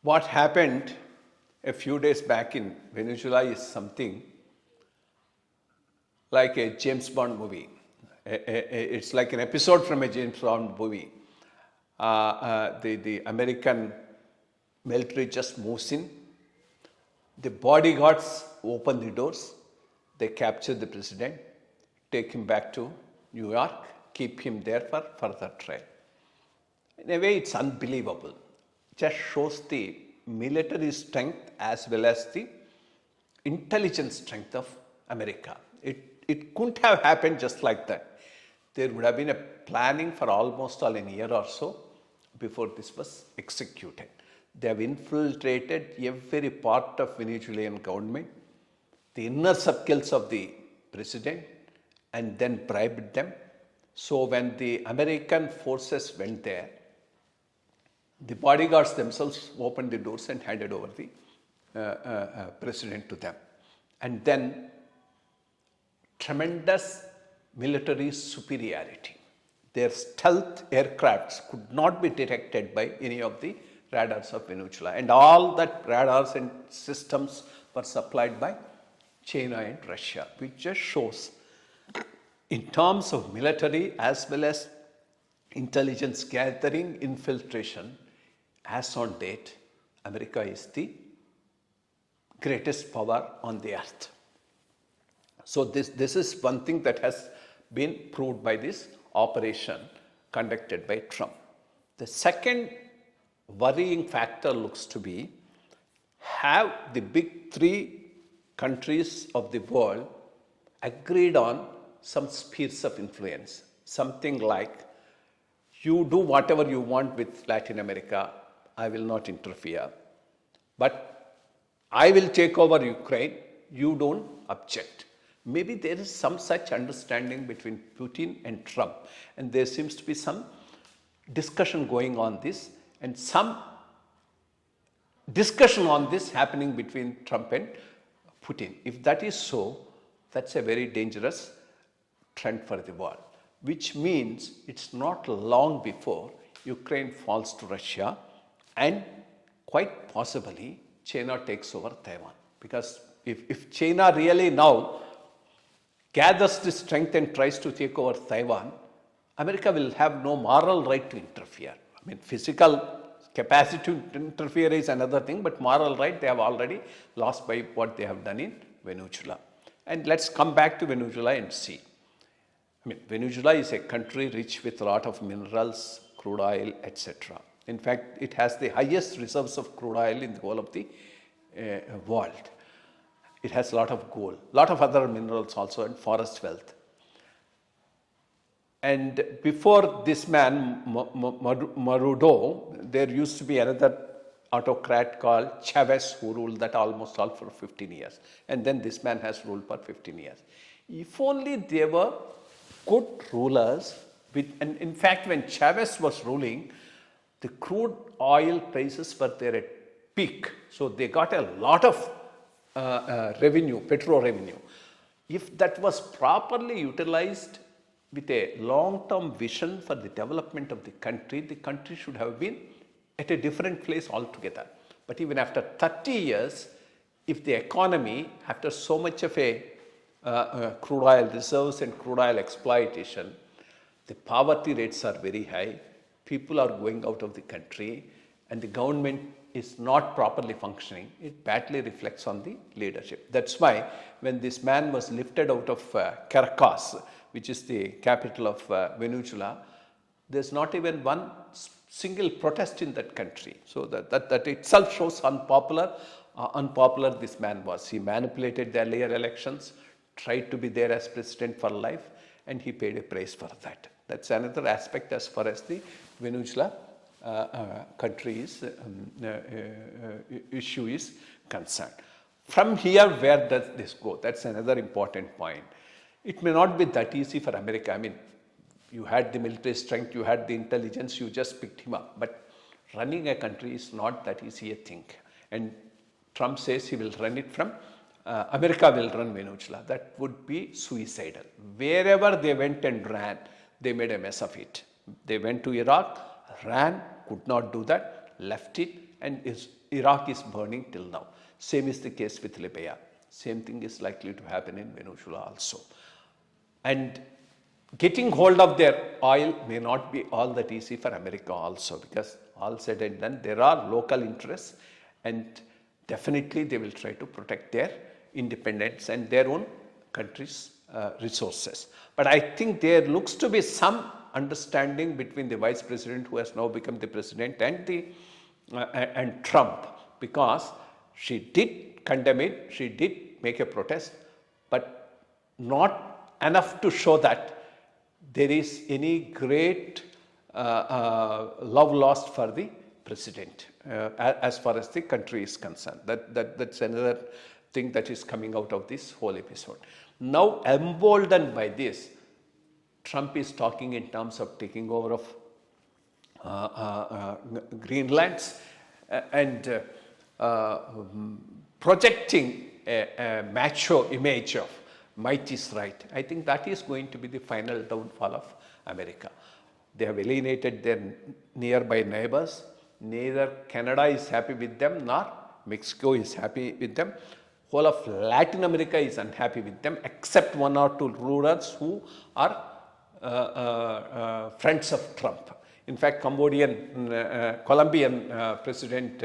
what happened a few days back in Venezuela is something like a James Bond movie. It's like an episode from a James Bond movie. The American military just moves in. The bodyguards open the doors. They capture the president, take him back to New York, keep him there for further trial. In a way, it's unbelievable. It just shows the military strength as well as the intelligence strength of America. It couldn't have happened just like that. There would have been a planning for almost all a year or so before this was executed. They have infiltrated every part of Venezuelan government, the inner circles of the president, and then bribed them. So when the American forces went there, the bodyguards themselves opened the doors and handed over the president to them. And then tremendous military superiority. Their stealth aircrafts could not be detected by any of the radars of Venezuela. And all that radars and systems were supplied by China and Russia, which just shows in terms of military as well as intelligence gathering, infiltration, as on date, America is the greatest power on the earth. So this is one thing that has been proved by this operation conducted by Trump. The second worrying factor looks to be, have the big three countries of the world agreed on some spheres of influence, something like, you do whatever you want with Latin America, I will not interfere, but I will take over Ukraine, you don't object. Maybe there is some such understanding between Putin and Trump, and there seems to be some discussion going on this, and some discussion on this happening between Trump and Putin. If that is so, that's a very dangerous trend for the world, which means it's not long before Ukraine falls to Russia and quite possibly China takes over Taiwan. Because if China really now gathers the strength and tries to take over Taiwan, America will have no moral right to interfere. I mean, physical capacity to interfere is another thing, but moral right they have already lost by what they have done in Venezuela. And let's come back to Venezuela and see. I mean, Venezuela is a country rich with a lot of minerals, crude oil, etc. In fact, it has the highest reserves of crude oil in the whole of the world. It has a lot of gold, a lot of other minerals also, and forest wealth. And before this man, Maduro, there used to be another autocrat called Chavez who ruled that almost all for 15 years. And then this man has ruled for 15 years. If only they were good rulers, and in fact when Chavez was ruling, the crude oil prices were there at peak. So they got a lot of revenue, petro revenue. If that was properly utilized with a long-term vision for the development of the country should have been at a different place altogether. But even after 30 years, if the economy, after so much of a crude oil reserves and crude oil exploitation, the poverty rates are very high, people are going out of the country, and the government is not properly functioning, it badly reflects on the leadership. That's why when this man was lifted out of Caracas, which is the capital of Venezuela, there's not even one single protest in that country. So that itself shows unpopular this man was. He manipulated the earlier elections, tried to be there as president for life, and he paid a price for that. That's another aspect as far as the Venezuela country's issue is concerned. From here, where does this go? That's another important point. It may not be that easy for America. I mean, you had the military strength, you had the intelligence, you just picked him up. But running a country is not that easy a thing. And Trump says he will run it from, America will run Venezuela. That would be suicidal. Wherever they went and ran, they made a mess of it. They went to Iraq, ran, could not do that, left it, and is Iraq is burning till now. Same is the case with Libya. Same thing is likely to happen in Venezuela also. And getting hold of their oil may not be all that easy for America also, because all said and done, there are local interests, and definitely they will try to protect their independence and their own country's resources. But I think there looks to be some understanding between the vice president, who has now become the president, and Trump, because she did condemn it, she did make a protest, but not enough to show that there is any great love lost for the president as far as the country is concerned. That's another thing that is coming out of this whole episode. Now, emboldened by this, Trump is talking in terms of taking over of Greenlands and projecting a macho image of might is right. I think that is going to be the final downfall of America. They have alienated their nearby neighbors. Neither Canada is happy with them, nor Mexico is happy with them. Whole of Latin America is unhappy with them, except one or two rulers who are friends of Trump. In fact, Colombian President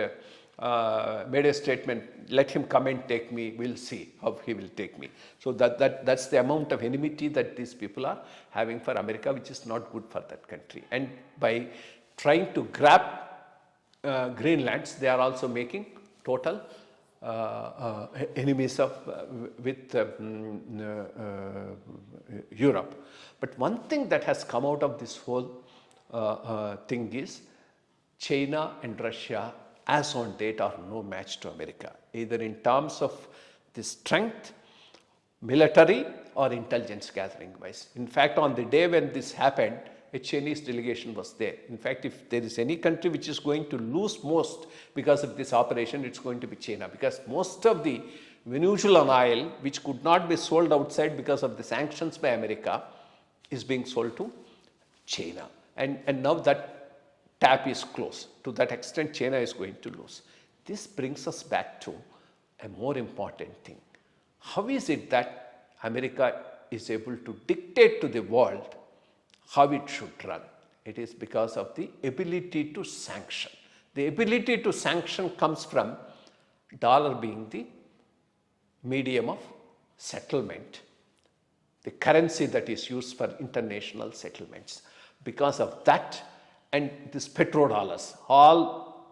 made a statement, let him come and take me, we'll see how he will take me. So that's the amount of enmity that these people are having for America, which is not good for that country. And by trying to grab Greenlands, they are also making total enemies with Europe. But one thing that has come out of this whole thing is China and Russia, as on date, are no match to America, either in terms of the strength, military or intelligence gathering wise. In fact, on the day when this happened, a Chinese delegation was there. In fact, if there is any country which is going to lose most because of this operation, it's going to be China, because most of the Venezuelan oil, which could not be sold outside because of the sanctions by America, is being sold to China. And now that tap is closed. To that extent, China is going to lose. This brings us back to a more important thing. How is it that America is able to dictate to the world how it should run? It is because of the ability to sanction. The ability to sanction comes from dollar being the medium of settlement, the currency that is used for international settlements. Because of that, and this petrodollars, all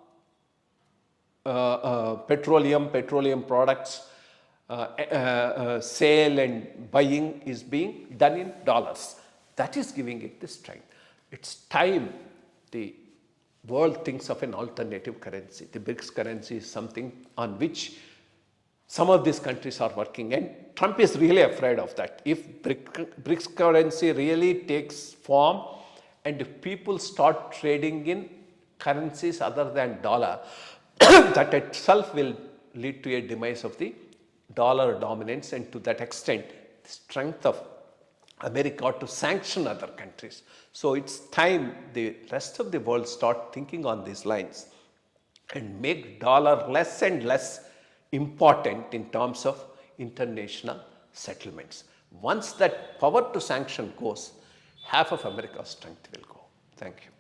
petroleum products, sale and buying is being done in dollars. That is giving it the strength. It's time the world thinks of an alternative currency. The BRICS currency is something on which some of these countries are working, and Trump is really afraid of that. If BRICS currency really takes form, and if people start trading in currencies other than dollar, that itself will lead to a demise of the dollar dominance, and to that extent, the strength of America to sanction other countries. So it's time the rest of the world start thinking on these lines and make dollar less and less important in terms of international settlements. Once that power to sanction goes, half of America's strength will go. Thank you.